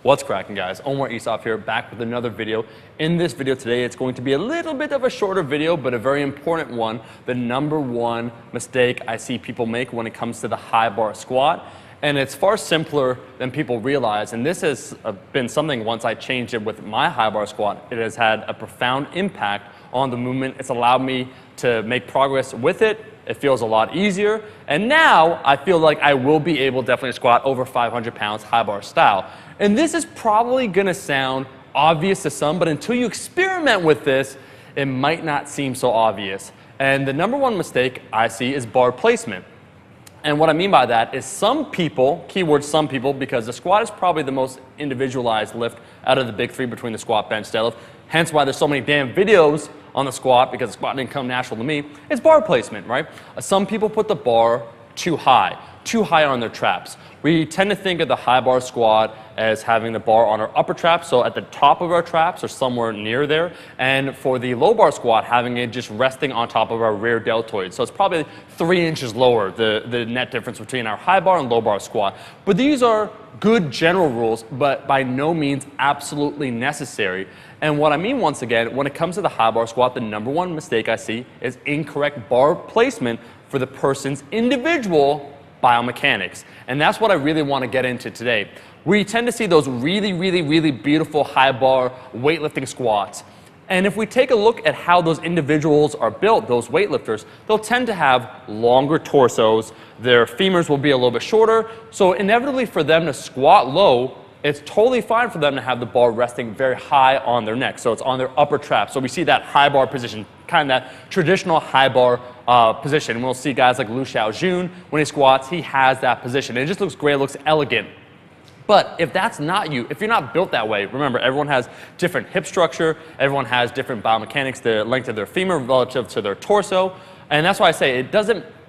What's cracking, guys? Omar Isaf here, back with another video. In this video today, it's going to be a little bit of a shorter video, but a very important one. The number one mistake I see people make when it comes to the high bar squat. And it's far simpler than people realize. And this has been something, once I changed it with my high bar squat, it has had a profound impact on the movement. It's allowed me to make progress with it. It feels a lot easier. And now I feel like I will be able to definitely squat over 500 pounds high bar style. And this is probably going to sound obvious to some, but until you experiment with this, it might not seem so obvious. And the number one mistake I see is bar placement. And what I mean by that is some people, keyword some people, because the squat is probably the most individualized lift out of the big three between the squat, bench, deadlift. Hence why there's so many damn videos on the squat, because the squat didn't come natural to me. It's bar placement, right? Some people put the bar too high on their traps. We tend to think of the high bar squat as having the bar on our upper traps, so at the top of our traps or somewhere near there, and for the low bar squat, having it just resting on top of our rear deltoid. So it's probably 3 inches lower, the net difference between our high bar and low bar squat. But these are good general rules, but by no means absolutely necessary. And what I mean, once again, when it comes to the high bar squat, the number one mistake I see is incorrect bar placement for the person's individual biomechanics. And that's what I really want to get into today. We tend to see those really beautiful high bar weightlifting squats. And if we take a look at how those individuals are built, those weightlifters, they'll tend to have longer torsos. Their femurs will be a little bit shorter. So inevitably for them to squat low, it's totally fine for them to have the bar resting very high on their neck. So it's on their upper trap. So we see that high bar position, kind of that traditional high bar position. And we'll see guys like Liu Xiaojun, when he squats, he has that position. And it just looks great, it looks elegant. But if that's not you, if you're not built that way, remember, everyone has different hip structure, everyone has different biomechanics, the length of their femur relative to their torso. And that's why I say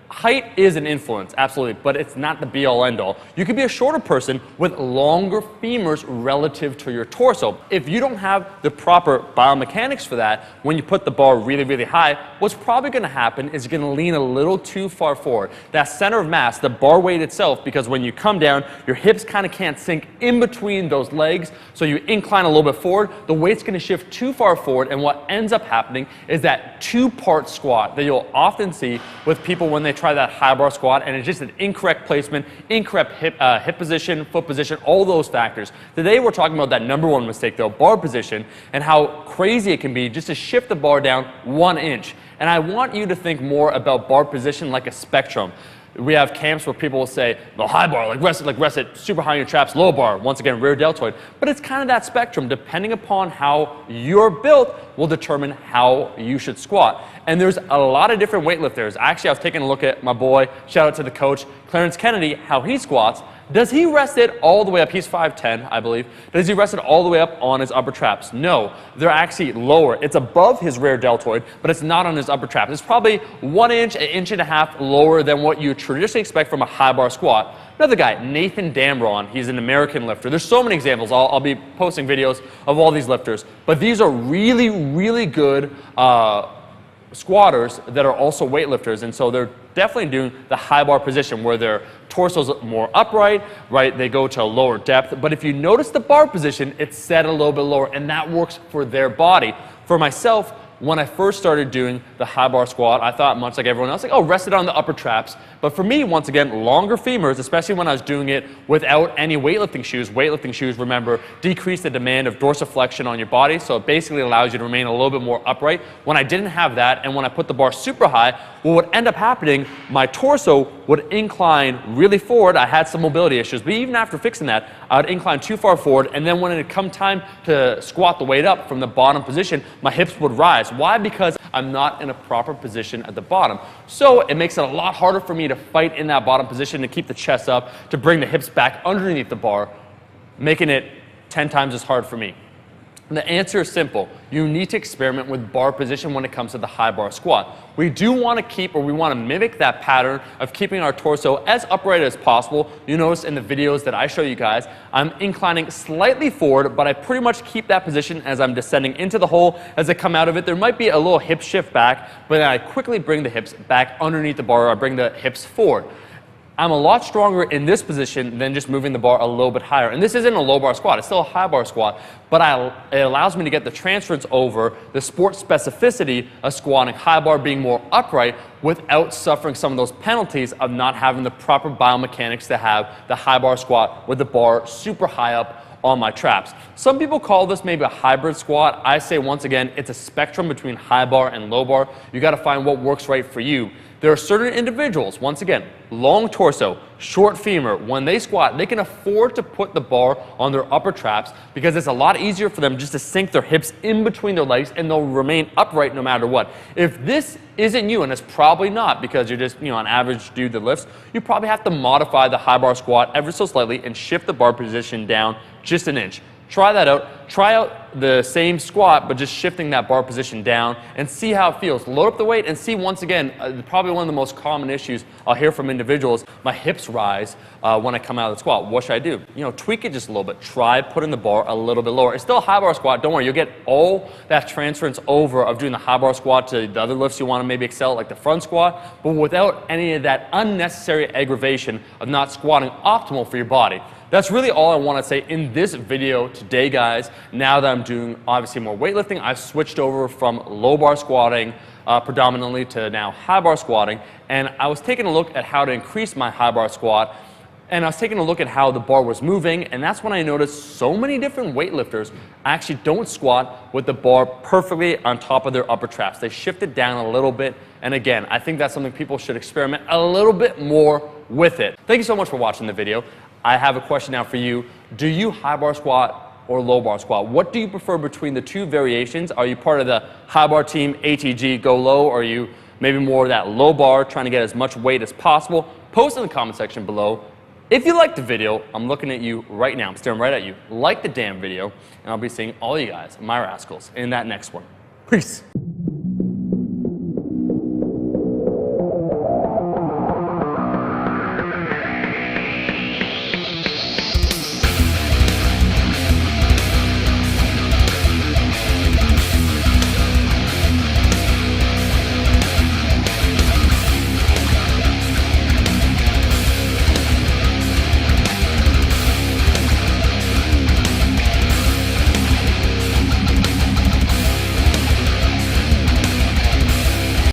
height is an influence, absolutely, but it's not the be-all, end-all. You could be a shorter person with longer femurs relative to your torso. If you don't have the proper biomechanics for that, when you put the bar really high, what's probably going to happen is you're going to lean a little too far forward. That center of mass, the bar weight itself, because when you come down, your hips kind of can't sink in between those legs, so you incline a little bit forward, the weight's going to shift too far forward, and what ends up happening is that two-part squat that you'll often see with people when they try that high bar squat, and it's just an incorrect placement, incorrect hip position, foot position, all those factors. Today we're talking about that number one mistake though, bar position, and how crazy it can be just to shift the bar down 1 inch. And I want you to think more about bar position like a spectrum. We have camps where people will say, the high bar, rest it super high on your traps, low bar, once again, rear deltoid. But it's kind of that spectrum. Depending upon how you're built will determine how you should squat. And there's a lot of different weightlifters. Actually, I was taking a look at my boy, shout out to the coach, Clarence Kennedy, how he squats. Does he rest it all the way up? He's 5'10", I believe. Does he rest it all the way up on his upper traps? No. They're actually lower. It's above his rear deltoid, but it's not on his upper traps. It's probably 1 inch, 1.5 inches lower than what you traditionally expect from a high bar squat. Another guy, Nathan Damron, he's an American lifter. There's so many examples. I'll be posting videos of all these lifters. But these are really good squatters that are also weightlifters, and so they're definitely doing the high bar position where their torso's more upright, right? They go to a lower depth, but if you notice the bar position, it's set a little bit lower, and that works for their body. For myself, when I first started doing the high bar squat, I thought, much like everyone else, like, oh, rest it on the upper traps. But for me, once again, longer femurs, especially when I was doing it without any weightlifting shoes. Weightlifting shoes, remember, decrease the demand of dorsiflexion on your body, so it basically allows you to remain a little bit more upright. When I didn't have that, and when I put the bar super high, what would end up happening, my torso would incline really forward. I had some mobility issues, but even after fixing that, I would incline too far forward, and then when it come time to squat the weight up from the bottom position, my hips would rise. Why? Because I'm not in a proper position at the bottom. So it makes it a lot harder for me to fight in that bottom position, to keep the chest up, to bring the hips back underneath the bar, making it 10 times as hard for me. And the answer is simple. You need to experiment with bar position when it comes to the high bar squat. We do want to keep, or we want to mimic that pattern of keeping our torso as upright as possible. You notice in the videos that I show you guys, I'm inclining slightly forward, but I pretty much keep that position as I'm descending into the hole. As I come out of it, there might be a little hip shift back, but then I quickly bring the hips back underneath the bar, or I bring the hips forward. I'm a lot stronger in this position than just moving the bar a little bit higher. And this isn't a low bar squat, it's still a high bar squat, but it allows me to get the transference over the sport specificity of squatting high bar, being more upright, without suffering some of those penalties of not having the proper biomechanics to have the high bar squat with the bar super high up on my traps. Some people call this maybe a hybrid squat. I say once again, it's a spectrum between high bar and low bar. You got to find what works right for you. There are certain individuals, once again, long torso, short femur, when they squat, they can afford to put the bar on their upper traps because it's a lot easier for them just to sink their hips in between their legs and they'll remain upright no matter what. If this isn't you, and it's probably not because you're just, an average dude that lifts, you probably have to modify the high bar squat ever so slightly and shift the bar position down just an inch. Try that out. Try out the same squat, but just shifting that bar position down and see how it feels. Load up the weight and see, once again, probably one of the most common issues I'll hear from individuals, my hips rise when I come out of the squat. What should I do? Tweak it just a little bit. Try putting the bar a little bit lower. It's still a high bar squat. Don't worry, you'll get all that transference over of doing the high bar squat to the other lifts you want to maybe excel, like the front squat, but without any of that unnecessary aggravation of not squatting optimal for your body. That's really all I want to say in this video today, guys. Now that I'm doing obviously more weightlifting, I've switched over from low bar squatting predominantly to now high bar squatting, and I was taking a look at how to increase my high bar squat, and I was taking a look at how the bar was moving, and that's when I noticed so many different weightlifters actually don't squat with the bar perfectly on top of their upper traps. They shift it down a little bit, and again, I think that's something people should experiment a little bit more with it. Thank you so much for watching the video. I have a question now for you. Do you high bar squat or low bar squat? What do you prefer between the two variations? Are you part of the high bar team, ATG, go low, or are you maybe more that low bar, trying to get as much weight as possible? Post in the comment section below. If you liked the video, I'm looking at you right now. I'm staring right at you. Like the damn video, and I'll be seeing all you guys, my rascals, in that next one. Peace.